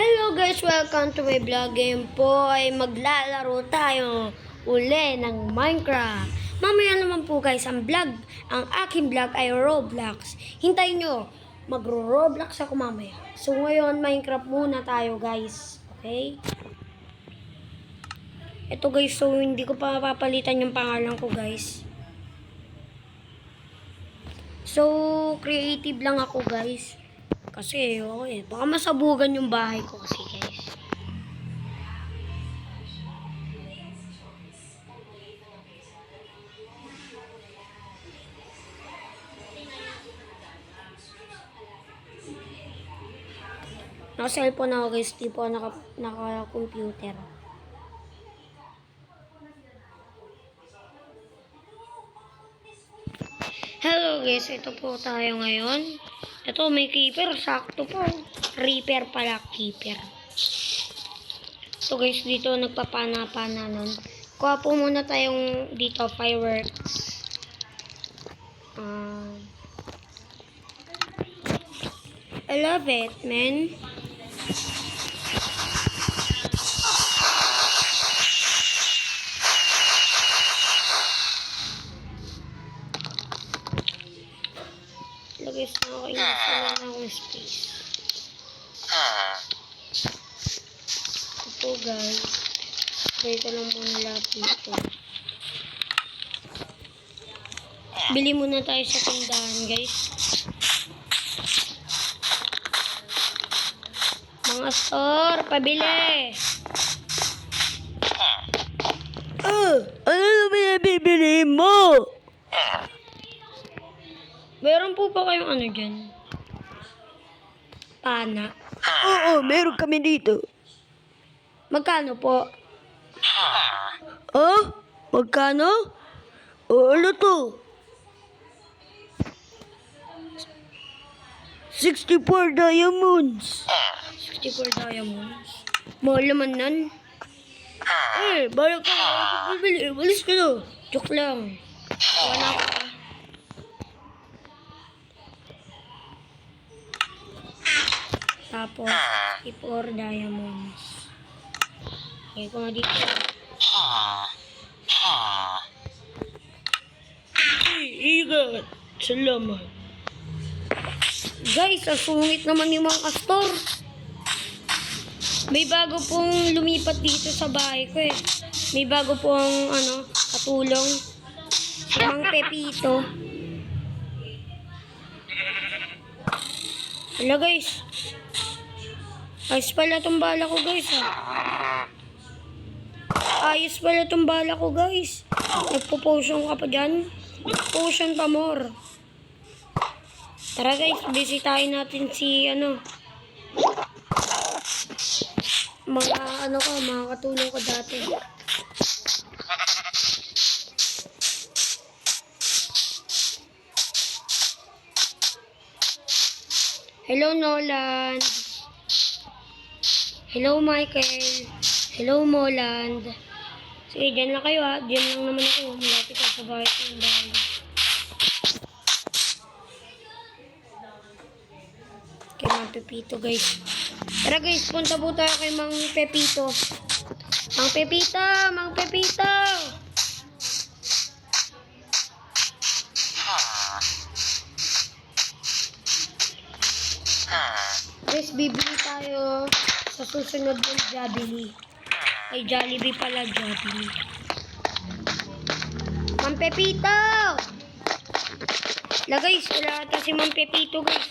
Hello guys! Welcome to my vlog. Ngayon po ay maglalaro tayo uli ng Minecraft. Mamaya naman po guys ang vlog. Ang aking vlog ay Roblox. Hintayin nyo, magro-Roblox ako mamaya. So ngayon Minecraft muna tayo guys. Okay? Ito guys, so hindi ko pa mapapalitan yung pangalan ko guys. So creative lang ako guys. Kasi, okay, baka masabugan yung bahay ko kasi, guys. Naka-cellphone ako, guys. Di po naka-computer. Hello, guys. Ito po tayo ngayon. Ito, may keeper. Sakto po. Reaper pala, keeper. So, guys, dito nagpapana-pana nun. Kuha po muna tayong dito, fireworks. I love it, man. Lagay sa ako, inasa na akong space. Ito guys. Dito lang muna lahat dito. Bili muna tayo sa tindahan guys. Mga store, pabili! Ano na bibili mo? Meron po ba kayong ano dyan? Pana? Oo, meron kami dito. Magkano po? Oh? Magkano? O ano to? 64 diamonds. 64 diamonds? Mahal naman nun. Balak ka. Bibili. Walis ka na. Joke lang. Wala ako. Tapos, 64 diamonds. Okay ko nga dito. Ingat. Salamat. Guys, ang sungit naman yung mga store. May bago pong lumipat dito sa bahay ko eh. May bago pong katulong. Si Mang Pepito. Hala guys. Ayos pala itong bala ko guys ha. Ayos pala itong bala ko guys. Nagpo-potion ka pa dyan. Potion pa more. Tara guys, bisitahin natin si mga katulong ko dati. Hello Nolan. Hello Michael. Hello Moland. Sige, dyan lang kayo ha. Dyan lang naman ako. Malapit ako sa bahay ko. Kay Mang Pepito guys. Tara guys, punta po tayo kay Mang Pepito. Mang Pepito! Mang Pepito! Guys, bibili tayo sa susunod ng Jollibee. Ay, Jollibee pala, Jollibee. Mang Pepito! La guys, wala ata si Mang Pepito guys.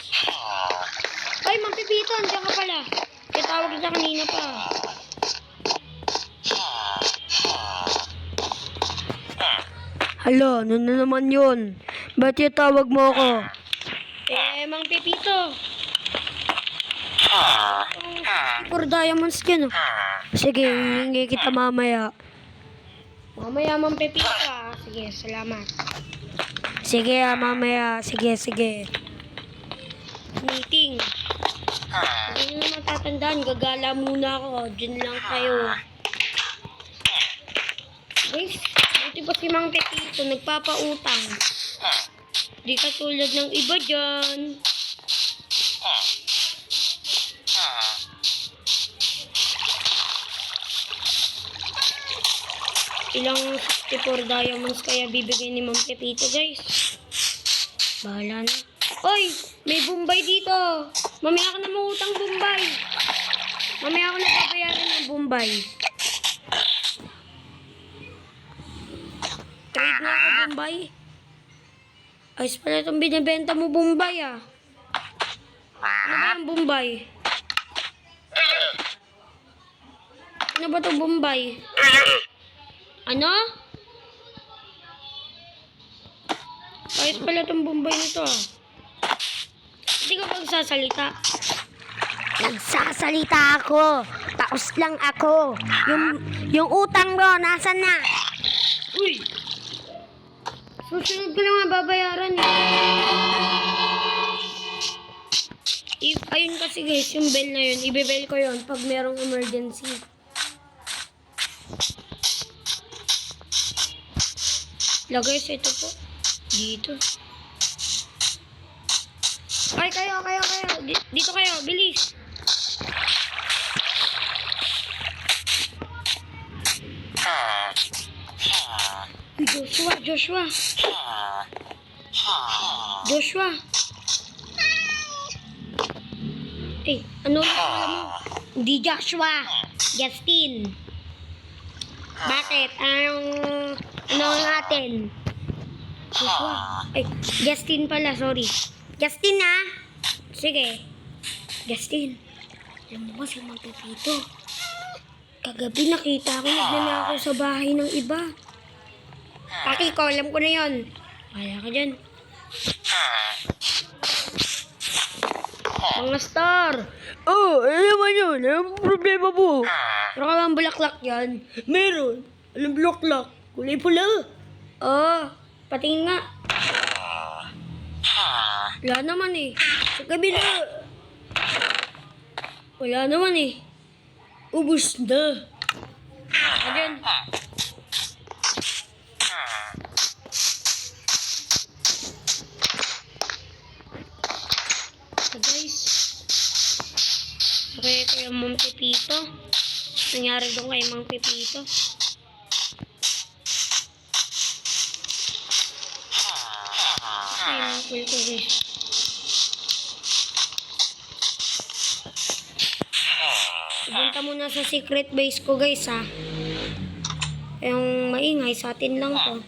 Ay, Mang Pepito, andiyan ka pala. Kaya tawag kita kanina pa. Hala, ano na naman yun? Ba't yung tawag mo ako? Mang Pepito. For diamonds ka, no? Sige, hingi kita mamaya. Mamaya, Mang Pepito ah. Sige, salamat. Sige mamaya. Sige. Meeting. Hindi nyo matatandaan, gagala muna ako. Diyan lang kayo. Guys, buti pa si Mang Pepito, nagpapautang. Di katulad ng iba dyan. ilang 64 diamonds kaya bibigay ni Ma'am Pepito, guys. Bahala na. Oy! May Bombay dito! Mamaya ka na mangutang Bombay! Mamaya ako nagbabayaran ng Bombay. Trade na ako Bombay. Ayos pala itong binibenta mo Bombay ah. Ano ba yung Bombay? Ano ba itong Bombay? Ano? Ayos pala itong Bombay nito ah. Hindi ka magsasalita. Nagsasalita ako. Taos lang ako. Yung utang mo, nasan na? Uy! Susunod ko lang mababayaran eh. Ayun kasi guys, yung bell na yun, ibebell ko yun pag merong emergency. Lagay sa ito po. Dito. Ay, kayo. Dito kayo, bilis. Joshua. Eh, ano ulit mo? Hindi Joshua. Justin. Bakit? Ano natin? Joshua. Ay, Justin pala, sorry. Justin na. Sige. Justin. Alam mo ba si Mang Pepito? Kagabi nakita ko nagnanakaw sa bahay ng iba. Paki ko, alam ko na yon. Wala ka dyan. Mga star. Oh, alam mo yun. Anong problema mo? Pero ka bang bulaklak yan? Meron. Anong bulaklak? Kulay pula. Oh, patingin nga. Wala naman eh. Sa kabila. Wala naman eh. Ubus na. Again. So guys. Okay, kaya Mang Pepito. Nangyari doon kay Mang Pepito. Ay, cool ko guys. Punta muna sa secret base ko guys ha. Yung maingay sa atin lang to.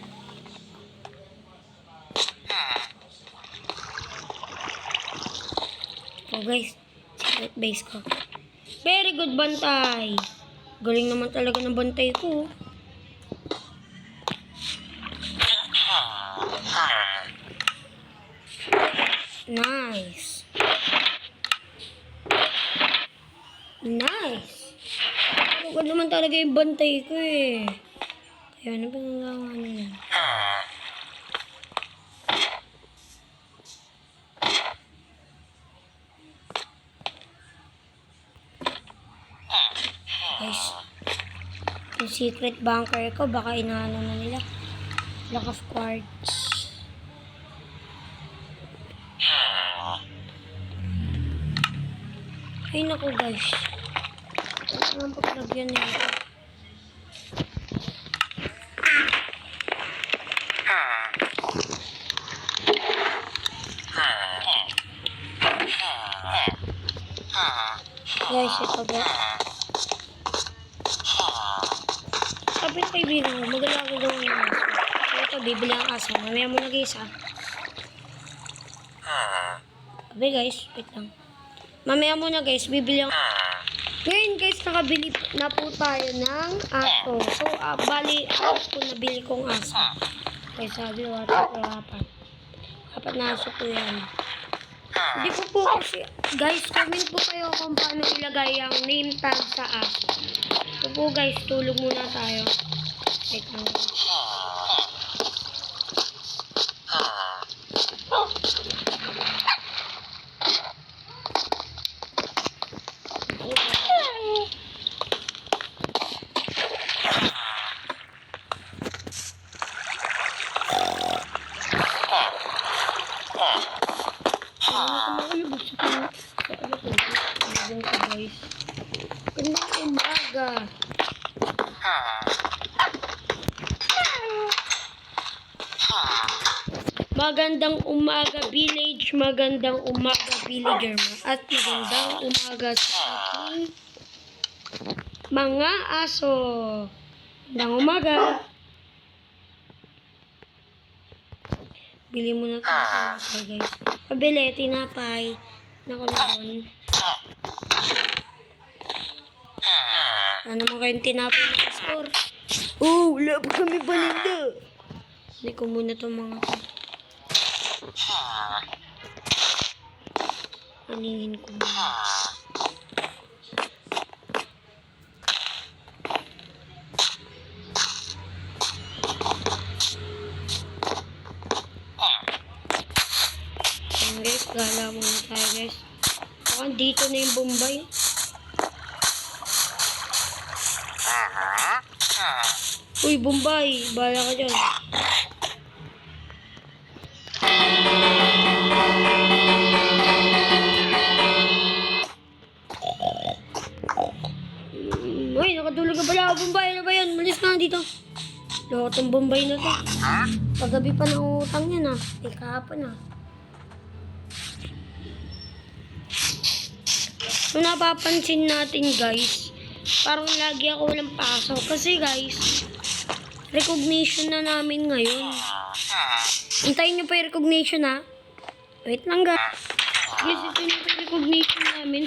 So guys, secret base ko. Very good bantay. Galing naman talaga ng bantay ko. Nice. Huwag naman talaga yung bantay ko eh. Kaya ano ba nagawa nila? Guys, yung secret bunker ko, baka inaano na nila. Block of quartz. Ay naku guys. Ano ang paglagyan nito? Guys, ito ba? Sabi ng kaibigan mo, magalago daw ng aso. Ito, bibili ang aso. Mamaya mo nag-isa. Sabi guys, wait lang. Mamaya muna guys, bibili ang... Ngayon guys, nakabili na po tayo ng aso. So, bali, po nabili kong aso. Okay, sabi, apat. Apat na aso po yan. Hindi po kasi, guys, comment po kayo kung paano ilagay ang name tag sa aso. So po guys, tulog muna tayo. Wait lang. Gandang umaga. Magandang umaga village, magandang umaga villager, at magandang umaga sa ating mga aso. Magandang umaga. Bili muna tayo tinapay, guys. Pabili, tinapay. Naku na doon. Ano naman kayong tinapay na score? Oh, wala pa kami balinda. Hindi ko muna itong mga to. Aningin ko muna. Ayan guys, gala muna tayo guys. Baka dito na yung Bombay. Uy, Bombay, bala ka dyan. Uy, nakatulog ka pala ako, Bombay. Ano ba yan? Malis ka dito. Loko tong Bombay na to. Paggabi pa ng utang yan ah. Kahapon ah. So, napapansin natin guys, parang lagi ako walang pasok. Kasi guys, recognition na namin ngayon. Hintayin nyo pa yung recognition ha. Wait lang guys. Guys, ito na yung recognition namin.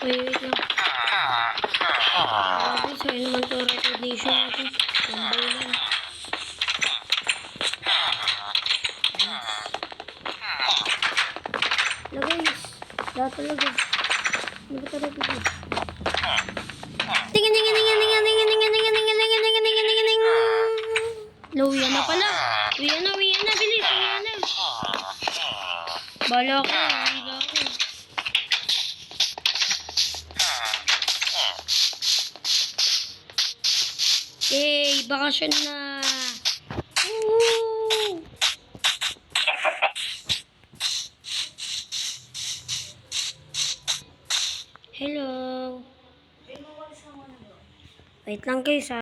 Wait lang. Guys, ayun naman ito recognition natin. Tambay lang. Guys, lahat talaga. Ano ba talaga ito? Uwi na pala. Uwi na, bilis, uwi na. Bala ko, uwi na ako. Yay, bakasyon na. Woo! Hello. Wait lang guys ha.